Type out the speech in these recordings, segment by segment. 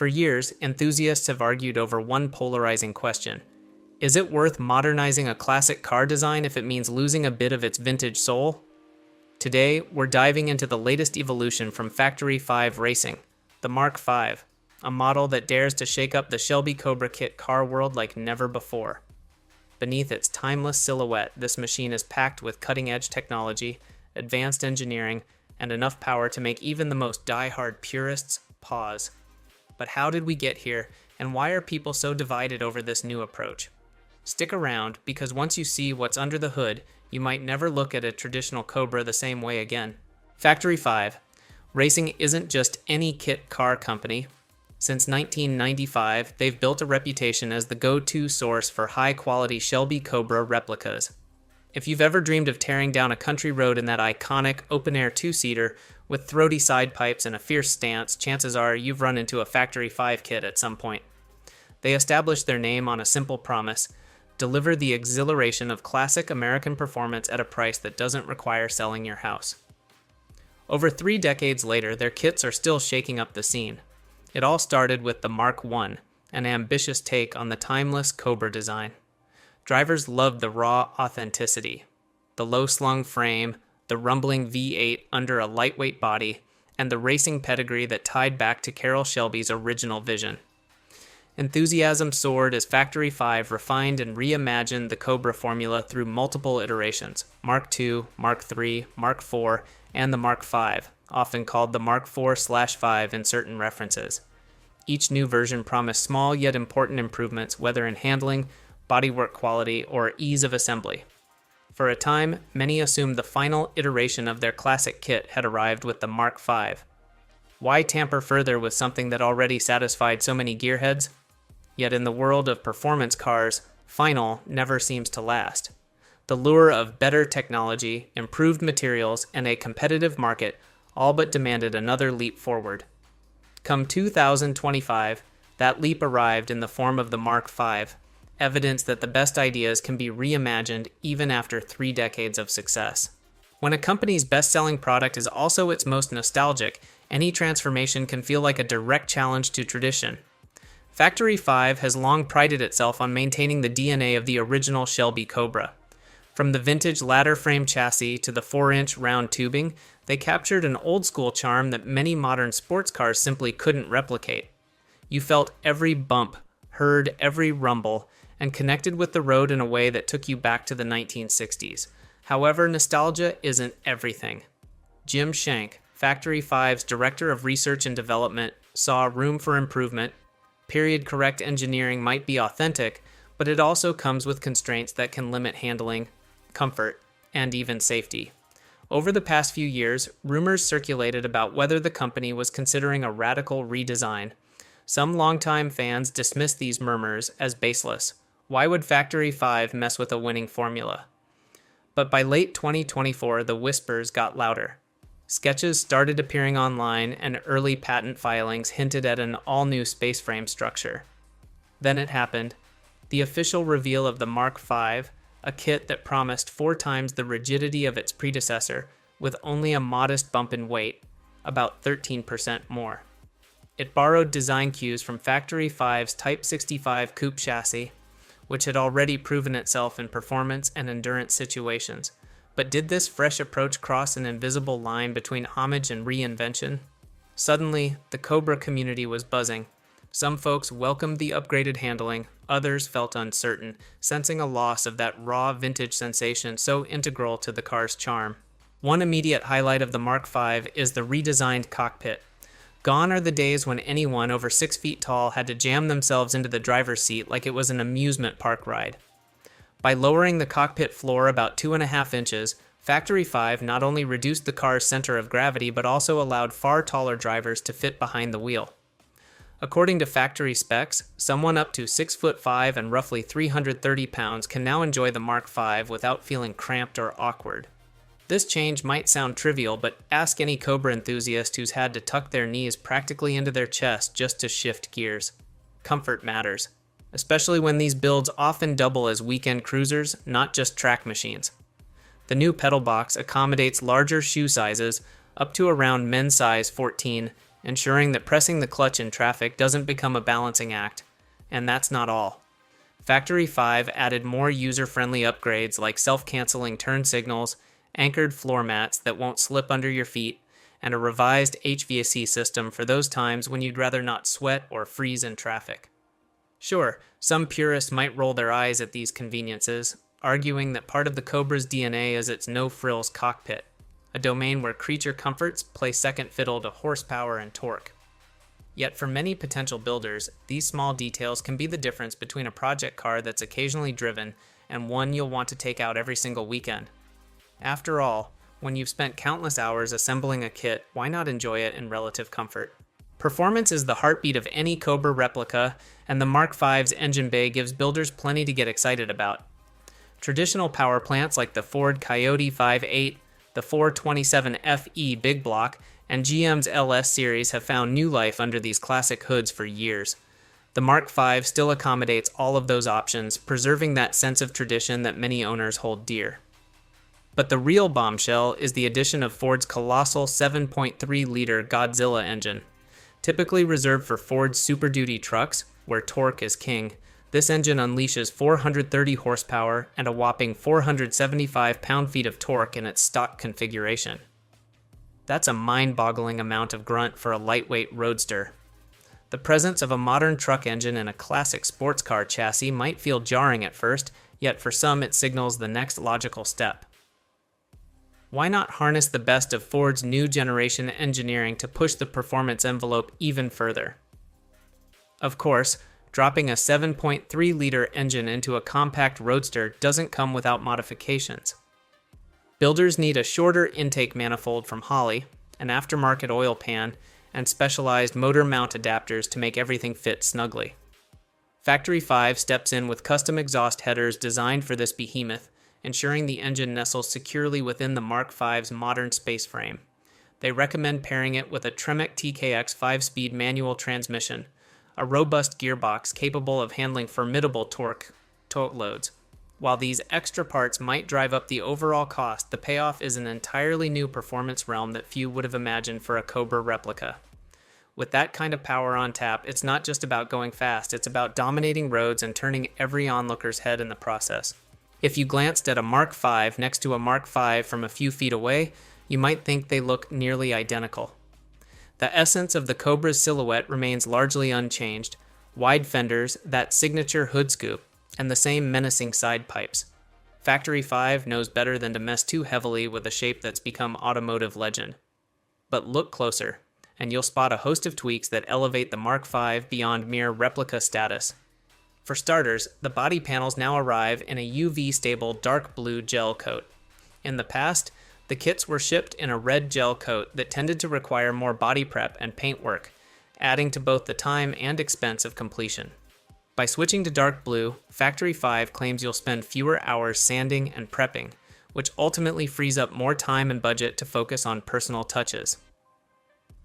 For years, enthusiasts have argued over one polarizing question. Is it worth modernizing a classic car design if it means losing a bit of its vintage soul? Today, we're diving into the latest evolution from Factory 5 racing, the Mk5, a model that dares to shake up the Shelby Cobra kit car world like never before. Beneath its timeless silhouette, this machine is packed with cutting-edge technology, advanced engineering, and enough power to make even the most die-hard purists pause. But how did we get here, and why are people so divided over this new approach? Stick around, because once you see what's under the hood, you might never look at a traditional Cobra the same way again. Factory 5. Racing isn't just any kit car company. Since 1995, they've built a reputation as the go-to source for high-quality Shelby Cobra replicas. If you've ever dreamed of tearing down a country road in that iconic open-air two-seater with throaty side pipes and a fierce stance, chances are you've run into a Factory 5 kit at some point. They established their name on a simple promise: deliver the exhilaration of classic American performance at a price that doesn't require selling your house. Over 3 decades later, their kits are still shaking up the scene. It all started with the Mk1, an ambitious take on the timeless Cobra design. Drivers loved the raw authenticity, the low-slung frame, the rumbling V8 under a lightweight body, and the racing pedigree that tied back to Carroll Shelby's original vision. Enthusiasm soared as Factory 5 refined and reimagined the Cobra formula through multiple iterations: Mark II, Mark III, Mark IV, and the Mk5, often called the Mark IV/5 in certain references. Each new version promised small yet important improvements, whether in handling, bodywork quality, or ease of assembly. For a time, many assumed the final iteration of their classic kit had arrived with the Mk5. Why tamper further with something that already satisfied so many gearheads? Yet in the world of performance cars, final never seems to last. The lure of better technology, improved materials, and a competitive market all but demanded another leap forward. Come 2025, that leap arrived in the form of the Mk5, evidence that the best ideas can be reimagined even after 3 decades of success. When a company's best-selling product is also its most nostalgic, any transformation can feel like a direct challenge to tradition. Factory 5 has long prided itself on maintaining the DNA of the original Shelby Cobra. From the vintage ladder frame chassis to the 4-inch round tubing, they captured an old-school charm that many modern sports cars simply couldn't replicate. You felt every bump, heard every rumble, and connected with the road in a way that took you back to the 1960s. However, nostalgia isn't everything. Jim Shank, Factory 5's Director of Research and Development, saw room for improvement. Period-correct engineering might be authentic, but it also comes with constraints that can limit handling, comfort, and even safety. Over the past few years, rumors circulated about whether the company was considering a radical redesign. Some longtime fans dismissed these murmurs as baseless. Why would Factory 5 mess with a winning formula? But by late 2024, the whispers got louder. Sketches started appearing online, and early patent filings hinted at an all-new space frame structure. Then it happened. The official reveal of the Mk5, a kit that promised 4 times the rigidity of its predecessor, with only a modest bump in weight, about 13% more. It borrowed design cues from Factory 5's Type 65 coupe chassis, which had already proven itself in performance and endurance situations. But did this fresh approach cross an invisible line between homage and reinvention? Suddenly, the Cobra community was buzzing. Some folks welcomed the upgraded handling, others felt uncertain, sensing a loss of that raw vintage sensation so integral to the car's charm. One immediate highlight of the Mk5 is the redesigned cockpit. Gone are the days when anyone over 6 feet tall had to jam themselves into the driver's seat like it was an amusement park ride. By lowering the cockpit floor about 2.5 inches, Factory 5 not only reduced the car's center of gravity but also allowed far taller drivers to fit behind the wheel. According to factory specs, someone up to 6'5" and roughly 330 pounds can now enjoy the Mk5 without feeling cramped or awkward. This change might sound trivial, but ask any Cobra enthusiast who's had to tuck their knees practically into their chest just to shift gears. Comfort matters, especially when these builds often double as weekend cruisers, not just track machines. The new pedal box accommodates larger shoe sizes, up to around men's size 14, ensuring that pressing the clutch in traffic doesn't become a balancing act. And that's not all. Factory 5 added more user-friendly upgrades like self-canceling turn signals, anchored floor mats that won't slip under your feet, and a revised HVAC system for those times when you'd rather not sweat or freeze in traffic. Sure, some purists might roll their eyes at these conveniences, arguing that part of the Cobra's DNA is its no-frills cockpit, a domain where creature comforts play second fiddle to horsepower and torque. Yet for many potential builders, these small details can be the difference between a project car that's occasionally driven and one you'll want to take out every single weekend. After all, when you've spent countless hours assembling a kit, why not enjoy it in relative comfort? Performance is the heartbeat of any Cobra replica, and the Mk5's engine bay gives builders plenty to get excited about. Traditional power plants like the Ford Coyote 5.8, the 427FE Big Block, and GM's LS series have found new life under these classic hoods for years. The Mk5 still accommodates all of those options, preserving that sense of tradition that many owners hold dear. But the real bombshell is the addition of Ford's colossal 7.3-liter Godzilla engine. Typically reserved for Ford's Super Duty trucks, where torque is king, this engine unleashes 430 horsepower and a whopping 475 pound-feet of torque in its stock configuration. That's a mind-boggling amount of grunt for a lightweight roadster. The presence of a modern truck engine in a classic sports car chassis might feel jarring at first, yet for some it signals the next logical step. Why not harness the best of Ford's new generation engineering to push the performance envelope even further? Of course, dropping a 7.3-liter engine into a compact roadster doesn't come without modifications. Builders need a shorter intake manifold from Holley, an aftermarket oil pan, and specialized motor mount adapters to make everything fit snugly. Factory 5 steps in with custom exhaust headers designed for this behemoth, ensuring the engine nestles securely within the Mk5's modern space frame. They recommend pairing it with a Tremec TKX 5-speed manual transmission, a robust gearbox capable of handling formidable torque loads. While these extra parts might drive up the overall cost, the payoff is an entirely new performance realm that few would have imagined for a Cobra replica. With that kind of power on tap, it's not just about going fast, it's about dominating roads and turning every onlooker's head in the process. If you glanced at a Mk5 next to a Mk5 from a few feet away, you might think they look nearly identical. The essence of the Cobra's silhouette remains largely unchanged: wide fenders, that signature hood scoop, and the same menacing side pipes. Factory 5 knows better than to mess too heavily with a shape that's become automotive legend. But look closer, and you'll spot a host of tweaks that elevate the Mk5 beyond mere replica status. For starters, the body panels now arrive in a UV-stable dark blue gel coat. In the past, the kits were shipped in a red gel coat that tended to require more body prep and paint work, adding to both the time and expense of completion. By switching to dark blue, Factory 5 claims you'll spend fewer hours sanding and prepping, which ultimately frees up more time and budget to focus on personal touches.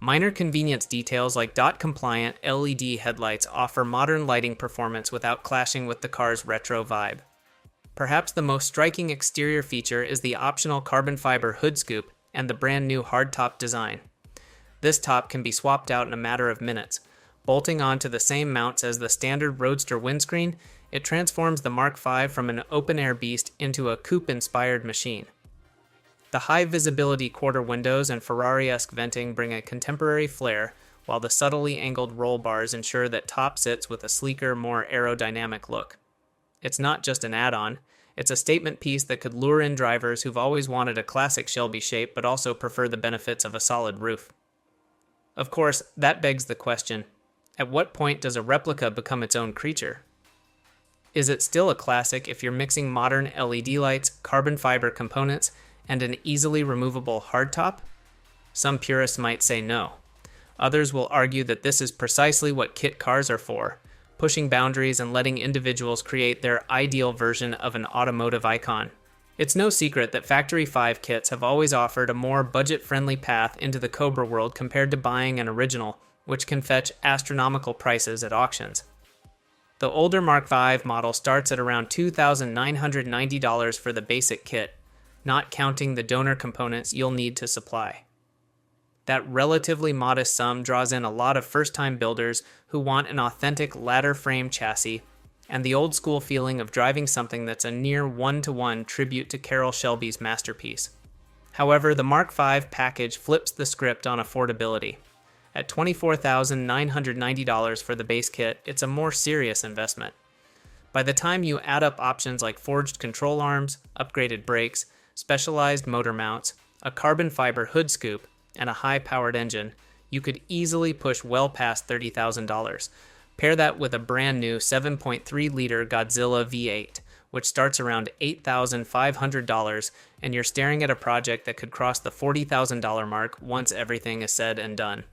Minor convenience details like dot-compliant LED headlights offer modern lighting performance without clashing with the car's retro vibe. Perhaps the most striking exterior feature is the optional carbon fiber hood scoop and the brand new hardtop design. This top can be swapped out in a matter of minutes. Bolting onto the same mounts as the standard Roadster windscreen, it transforms the Mk5 from an open-air beast into a coupe-inspired machine. The high-visibility quarter windows and Ferrari-esque venting bring a contemporary flair, while the subtly angled roll bars ensure that top sits with a sleeker, more aerodynamic look. It's not just an add-on, it's a statement piece that could lure in drivers who've always wanted a classic Shelby shape but also prefer the benefits of a solid roof. Of course, that begs the question: at what point does a replica become its own creature? Is it still a classic if you're mixing modern LED lights, carbon fiber components, and an easily removable hardtop? Some purists might say no. Others will argue that this is precisely what kit cars are for, pushing boundaries and letting individuals create their ideal version of an automotive icon. It's no secret that Factory 5 kits have always offered a more budget-friendly path into the Cobra world compared to buying an original, which can fetch astronomical prices at auctions. The older Mk5 model starts at around $2,990 for the basic kit, not counting the donor components you'll need to supply. That relatively modest sum draws in a lot of first-time builders who want an authentic ladder frame chassis and the old-school feeling of driving something that's a near one-to-one tribute to Carroll Shelby's masterpiece. However, the Mark V package flips the script on affordability. At $24,990 for the base kit, it's a more serious investment. By the time you add up options like forged control arms, upgraded brakes, specialized motor mounts, a carbon fiber hood scoop, and a high-powered engine, you could easily push well past $30,000. Pair that with a brand new 7.3-liter Godzilla V8, which starts around $8,500, and you're staring at a project that could cross the $40,000 mark once everything is said and done.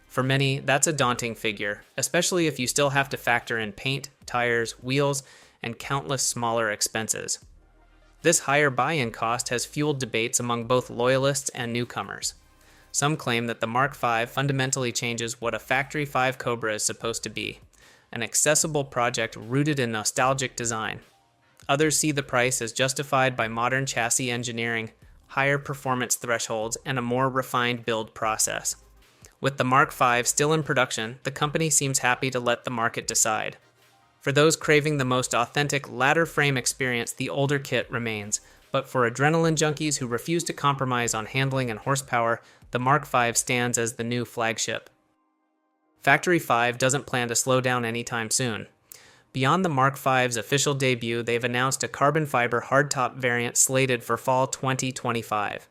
For many, that's a daunting figure, especially if you still have to factor in paint, tires, wheels, and countless smaller expenses. This higher buy-in cost has fueled debates among both loyalists and newcomers. Some claim that the Mark V fundamentally changes what a Factory 5 Cobra is supposed to be, an accessible project rooted in nostalgic design. Others see the price as justified by modern chassis engineering, higher performance thresholds, and a more refined build process. With the Mark V still in production, the company seems happy to let the market decide. For those craving the most authentic ladder frame experience, the older kit remains, but for adrenaline junkies who refuse to compromise on handling and horsepower, the Mark V stands as the new flagship. Factory 5 doesn't plan to slow down anytime soon. Beyond the Mark V's official debut, they've announced a carbon fiber hardtop variant slated for fall 2025.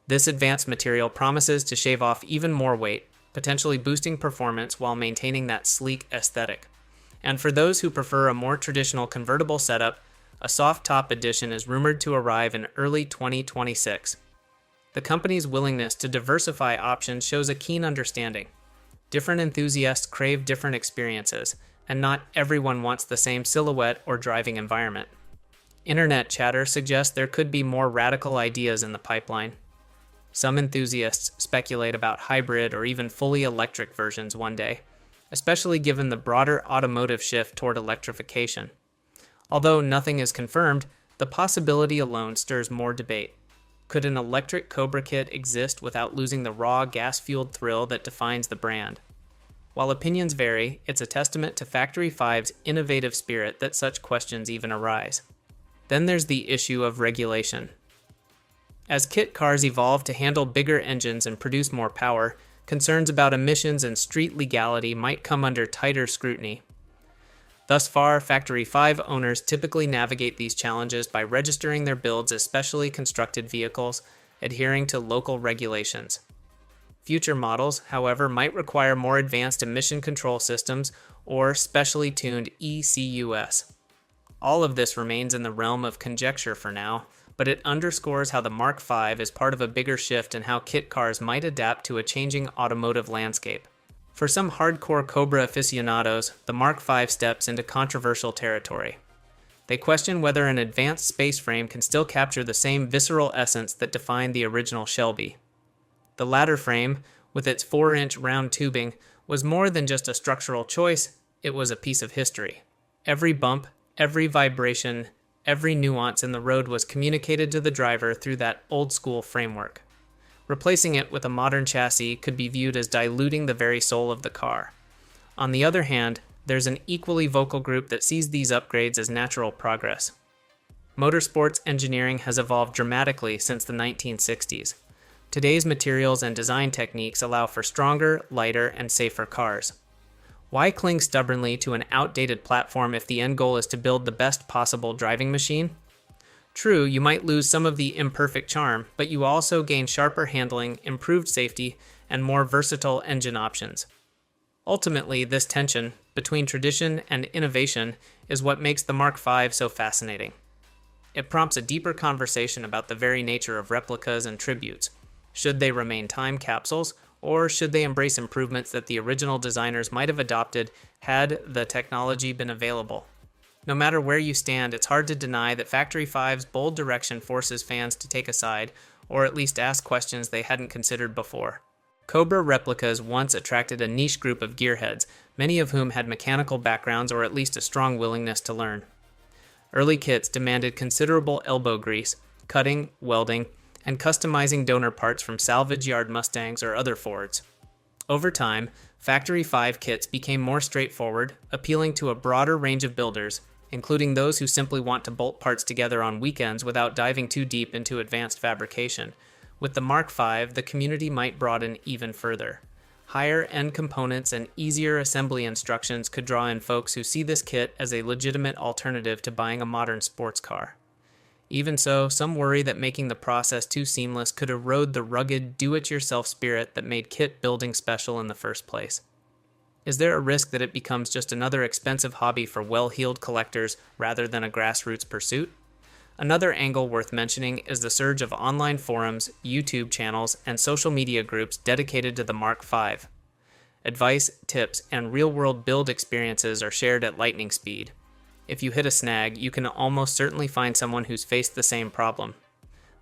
This advanced material promises to shave off even more weight, potentially boosting performance while maintaining that sleek aesthetic. And for those who prefer a more traditional convertible setup, a soft top edition is rumored to arrive in early 2026. The company's willingness to diversify options shows a keen understanding. Different enthusiasts crave different experiences, and not everyone wants the same silhouette or driving environment. Internet chatter suggests there could be more radical ideas in the pipeline. Some enthusiasts speculate about hybrid or even fully electric versions one day, especially given the broader automotive shift toward electrification. Although nothing is confirmed, the possibility alone stirs more debate. Could an electric Cobra kit exist without losing the raw gas-fueled thrill that defines the brand? While opinions vary, it's a testament to Factory 5's innovative spirit that such questions even arise. Then there's the issue of regulation. As kit cars evolve to handle bigger engines and produce more power, concerns about emissions and street legality might come under tighter scrutiny. Thus far, Factory 5 owners typically navigate these challenges by registering their builds as specially constructed vehicles, adhering to local regulations. Future models, however, might require more advanced emission control systems or specially tuned ECUs. All of this remains in the realm of conjecture for now, but it underscores how the Mark V is part of a bigger shift in how kit cars might adapt to a changing automotive landscape. For some hardcore Cobra aficionados, the Mark V steps into controversial territory. They question whether an advanced space frame can still capture the same visceral essence that defined the original Shelby. The ladder frame, with its 4-inch round tubing, was more than just a structural choice, it was a piece of history. Every bump, every vibration, every nuance in the road was communicated to the driver through that old-school framework. Replacing it with a modern chassis could be viewed as diluting the very soul of the car. On the other hand, there's an equally vocal group that sees these upgrades as natural progress. Motorsports engineering has evolved dramatically since the 1960s. Today's materials and design techniques allow for stronger, lighter, and safer cars. Why cling stubbornly to an outdated platform if the end goal is to build the best possible driving machine? True, you might lose some of the imperfect charm, but you also gain sharper handling, improved safety, and more versatile engine options. Ultimately, this tension between tradition and innovation is what makes the Mark V so fascinating. It prompts a deeper conversation about the very nature of replicas and tributes. Should they remain time capsules, or should they embrace improvements that the original designers might have adopted had the technology been available? No matter where you stand, it's hard to deny that Factory 5's bold direction forces fans to take a side, or at least ask questions they hadn't considered before. Cobra replicas once attracted a niche group of gearheads, many of whom had mechanical backgrounds or at least a strong willingness to learn. Early kits demanded considerable elbow grease, cutting, welding, and customizing donor parts from salvage yard Mustangs or other Fords. Over time, Factory 5 kits became more straightforward, appealing to a broader range of builders, including those who simply want to bolt parts together on weekends without diving too deep into advanced fabrication. With the Mk5, the community might broaden even further. Higher-end components and easier assembly instructions could draw in folks who see this kit as a legitimate alternative to buying a modern sports car. Even so, some worry that making the process too seamless could erode the rugged, do-it-yourself spirit that made kit building special in the first place. Is there a risk that it becomes just another expensive hobby for well-heeled collectors rather than a grassroots pursuit? Another angle worth mentioning is the surge of online forums, YouTube channels, and social media groups dedicated to the Mk5. Advice, tips, and real-world build experiences are shared at lightning speed. If you hit a snag, you can almost certainly find someone who's faced the same problem.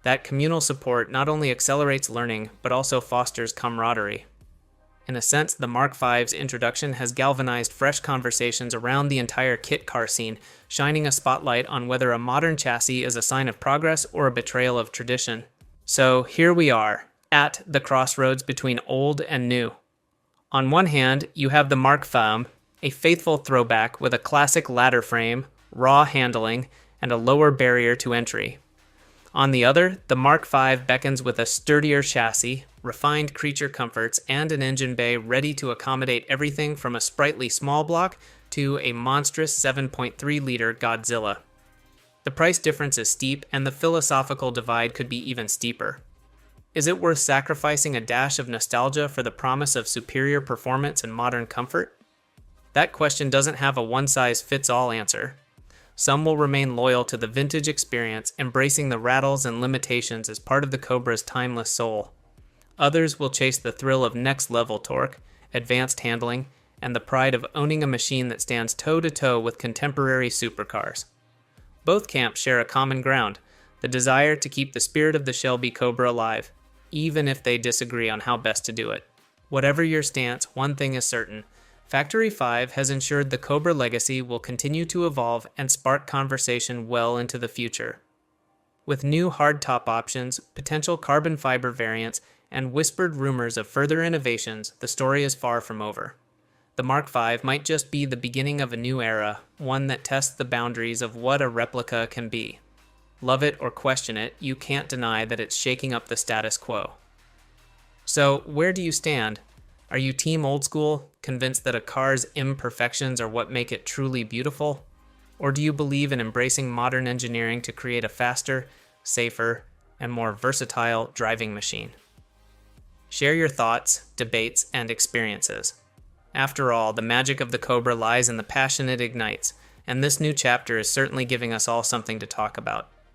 That communal support not only accelerates learning, but also fosters camaraderie. In a sense, the Mk5's introduction has galvanized fresh conversations around the entire kit car scene, shining a spotlight on whether a modern chassis is a sign of progress or a betrayal of tradition. So here we are, at the crossroads between old and new. On one hand, you have the Mk5, a faithful throwback with a classic ladder frame, raw handling, and a lower barrier to entry. On the other, the Mk5 beckons with a sturdier chassis, refined creature comforts, and an engine bay ready to accommodate everything from a sprightly small block to a monstrous 7.3-liter Godzilla. The price difference is steep, and the philosophical divide could be even steeper. Is it worth sacrificing a dash of nostalgia for the promise of superior performance and modern comfort? That question doesn't have a one-size-fits-all answer. Some will remain loyal to the vintage experience, embracing the rattles and limitations as part of the Cobra's timeless soul. Others will chase the thrill of next-level torque, advanced handling, and the pride of owning a machine that stands toe-to-toe with contemporary supercars. Both camps share a common ground, the desire to keep the spirit of the Shelby Cobra alive, even if they disagree on how best to do it. Whatever your stance, one thing is certain. Factory 5 has ensured the Cobra legacy will continue to evolve and spark conversation well into the future. With new hardtop options, potential carbon fiber variants, and whispered rumors of further innovations, the story is far from over. The Mk5 might just be the beginning of a new era, one that tests the boundaries of what a replica can be. Love it or question it, you can't deny that it's shaking up the status quo. So, where do you stand? Are you team old school, convinced that a car's imperfections are what make it truly beautiful? Or do you believe in embracing modern engineering to create a faster, safer, and more versatile driving machine? Share your thoughts, debates, and experiences. After all, the magic of the Cobra lies in the passion it ignites, and this new chapter is certainly giving us all something to talk about.